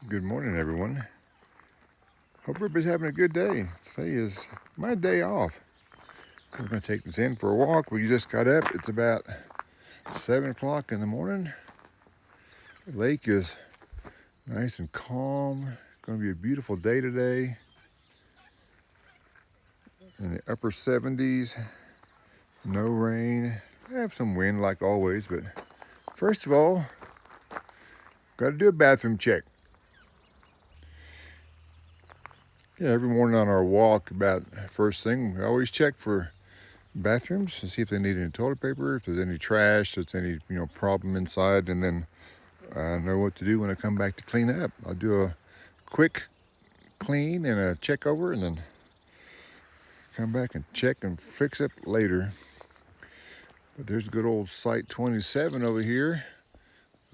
Good morning, everyone. Hope everybody's having a good day. Today is my day off. We're going to take Zen for a walk. We just got up. It's about 7 o'clock in the morning. The lake is nice and calm. It's going to be a beautiful day today. In the upper 70s. No rain. I have some wind like always, but first of all, got to do a bathroom check. Yeah, every morning on our walk, about first thing, we always check for bathrooms to see if they need any toilet paper, if there's any trash, if there's any problem inside, and then I know what to do when I come back to clean up. I'll do a quick clean and a check over, and then come back and check and fix it later. But there's good old Site 27 over here.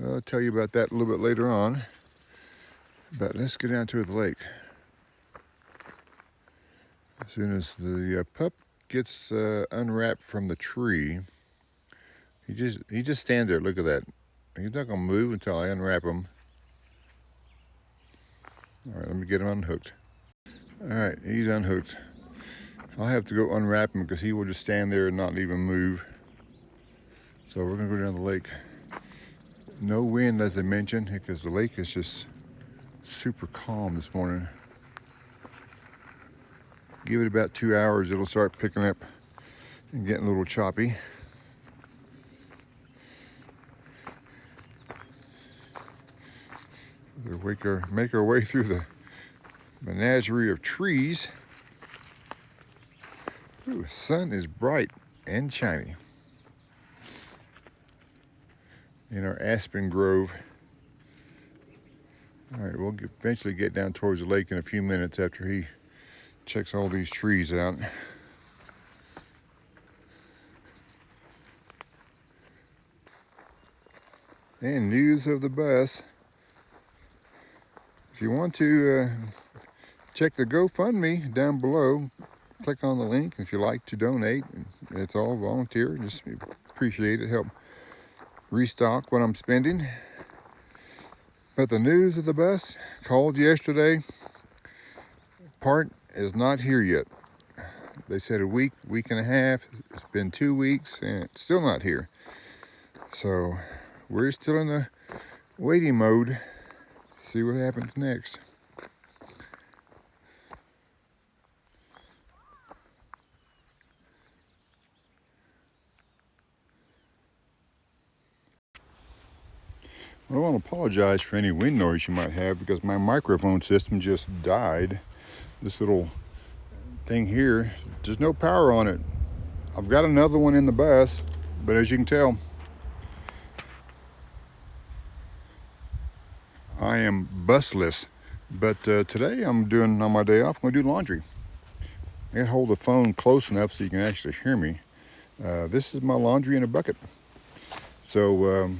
I'll tell you about that a little bit later on. But let's get down to the lake. As soon as the pup gets unwrapped from the tree, he just stands there. Look at that. He's not gonna move until I unwrap him. All right, let me get him unhooked. All right, he's unhooked. I'll have to go unwrap him because he will just stand there and not even move. So we're gonna go down the lake. No wind, as I mentioned, because the lake is just super calm this morning. Give it about 2 hours, it'll start picking up and getting a little choppy. We'll make our way through the menagerie of trees. Ooh, sun is bright and shiny in our aspen grove. All right, we'll eventually get down towards the lake in a few minutes after he checks all these trees out. And news of the bus. If you want to check the Gofundme down below, click on the link if you like to donate. It's all volunteer. Just appreciate it. Help restock what I'm spending. But the news of the bus, called yesterday. Part is not here yet. They said a week and a half. It's been 2 weeks and it's still not here. So we're still in the waiting mode. See what happens next. I want to apologize for any wind noise you might have because my microphone system just died. This little thing here, there's no power on it. I've got another one in the bus, but as you can tell, I am busless. But today I'm doing, on my day off, I'm going to do laundry. I got to hold the phone close enough so you can actually hear me. This is my laundry in a bucket. So,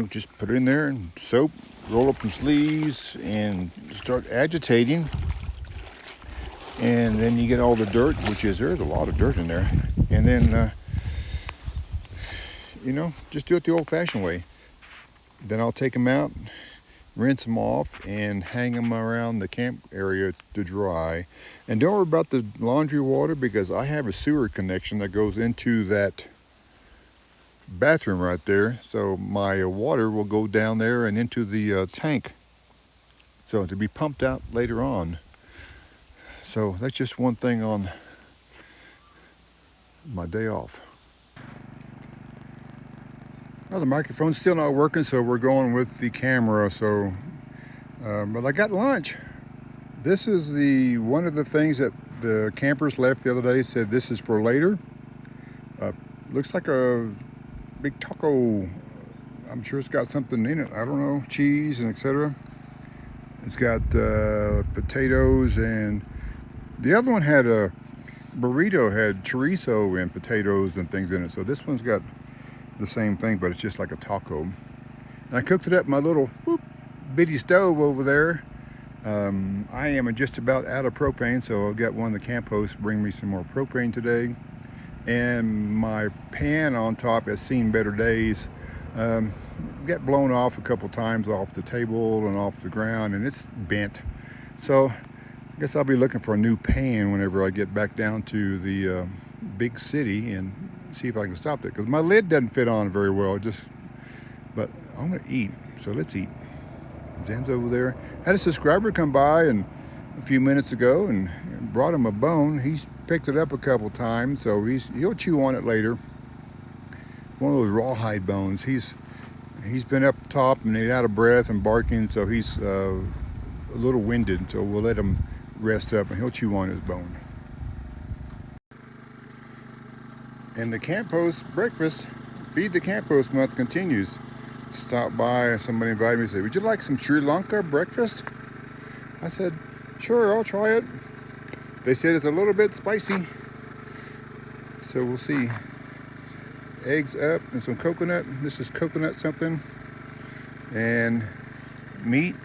just put it in there and soap, roll up some sleeves and start agitating. And then you get all the dirt, there's a lot of dirt in there. And then, just do it the old-fashioned way. Then I'll take them out, rinse them off, and hang them around the camp area to dry. And don't worry about the laundry water because I have a sewer connection that goes into that bathroom right there. So my water will go down there and into the tank. So to be pumped out later on. So that's just one thing on my day off. Well, the microphone's still not working, so we're going with the camera. So, but I got lunch. This is one of the things that the campers left the other day. Said this is for later. Looks like a big taco. I'm sure it's got something in it. I don't know, cheese and etc. It's got potatoes, and the other one had a burrito, had chorizo and potatoes and things in it. So this one's got the same thing, but it's just like a taco. And I cooked it up in my little bitty stove over there. I am just about out of propane, so I've got one of the camp hosts bring me some more propane today. And my pan on top has seen better days. got blown off a couple times off the table and off the ground, and it's bent. So I guess I'll be looking for a new pan whenever I get back down to the big city and see if I can stop it, because my lid doesn't fit on very well. But I'm gonna eat, so let's eat. Zen's over there. Had a subscriber come by and a few minutes ago and brought him a bone. He's picked it up a couple times, so he'll chew on it later. One of those rawhide bones. He's been up top and he's out of breath and barking, so he's a little winded. So we'll let him rest up and he'll chew on his bone. And the Camp Post breakfast, Feed the Camp Post month continues. Stopped by, somebody invited me and said, "Would you like some Sri Lanka breakfast?" I said, "Sure, I'll try it." They said it's a little bit spicy, so we'll see. Eggs up and some coconut. This is coconut something. And meat,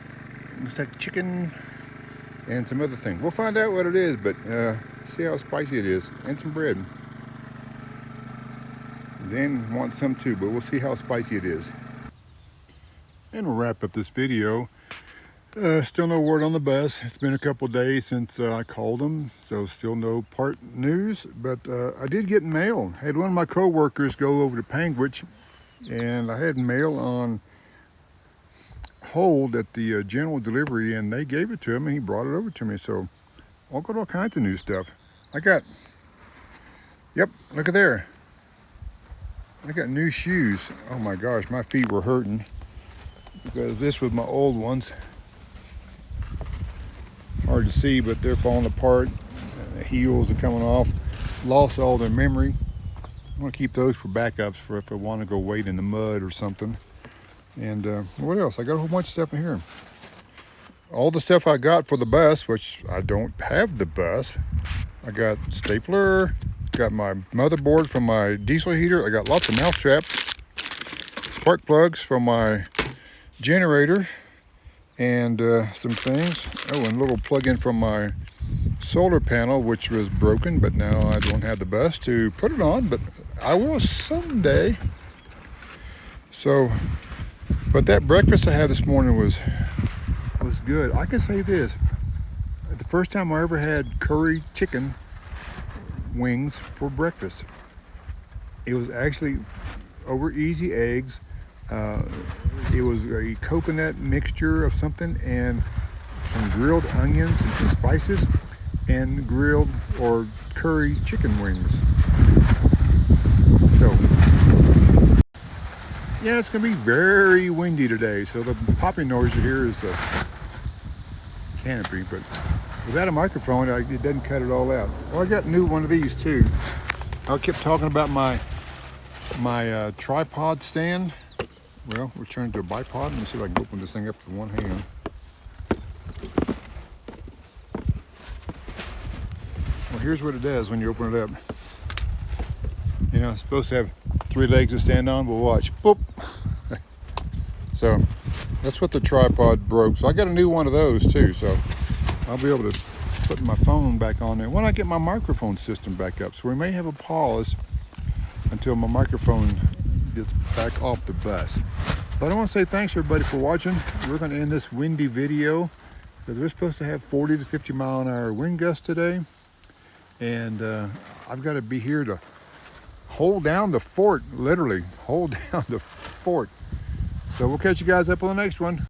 looks like chicken, and some other thing. We'll find out what it is, but see how spicy it is. And some bread. Zen wants some too, but we'll see how spicy it is. And we'll wrap up this video. Still no word on the bus. It's been a couple days since I called them, so still no part news. But I did get mail. I had one of my co-workers go over to Panguitch, and I had mail on hold at the general delivery, and they gave it to him, and he brought it over to me. So I got all kinds of new stuff. Yep, look at there. I got new shoes. Oh my gosh, my feet were hurting, because this was my old ones. Hard to see, but they're falling apart. The heels are coming off. Lost all their memory. I'm gonna keep those for backups for if I want to go wade in the mud or something. And what else? I got a whole bunch of stuff in here. All the stuff I got for the bus, which I don't have the bus. I got stapler, got my motherboard from my diesel heater. I got lots of mouse traps, spark plugs from my generator, and some things. Oh, and a little plug-in from my solar panel, which was broken, but now I don't have the bus to put it on, but I will someday. So, but that breakfast I had this morning was good. I can say this: the first time I ever had curry chicken wings for breakfast. It was actually over easy eggs. It was a coconut mixture of something and some grilled onions and some spices and grilled or curry chicken wings. So yeah, it's gonna be very windy today, so the popping noise you hear is the canopy, but without a microphone it doesn't cut it all out. Well, I got a new one of these too. I kept talking about my tripod stand. Well, we're turning to a bipod. Let me see if I can open this thing up with one hand. Well, here's what it does when you open it up. You know, it's supposed to have 3 legs to stand on, but watch. Boop! So, that's what the tripod broke. So I got a new one of those too, so I'll be able to put my phone back on there when I get my microphone system back up. So we may have a pause until my microphone gets back off the bus. But I want to say thanks everybody for watching. We're going to end this windy video because we're supposed to have 40 to 50 mile an hour wind gusts today, and I've got to be here to hold down the fort, literally hold down the fort. So we'll catch you guys up on the next one.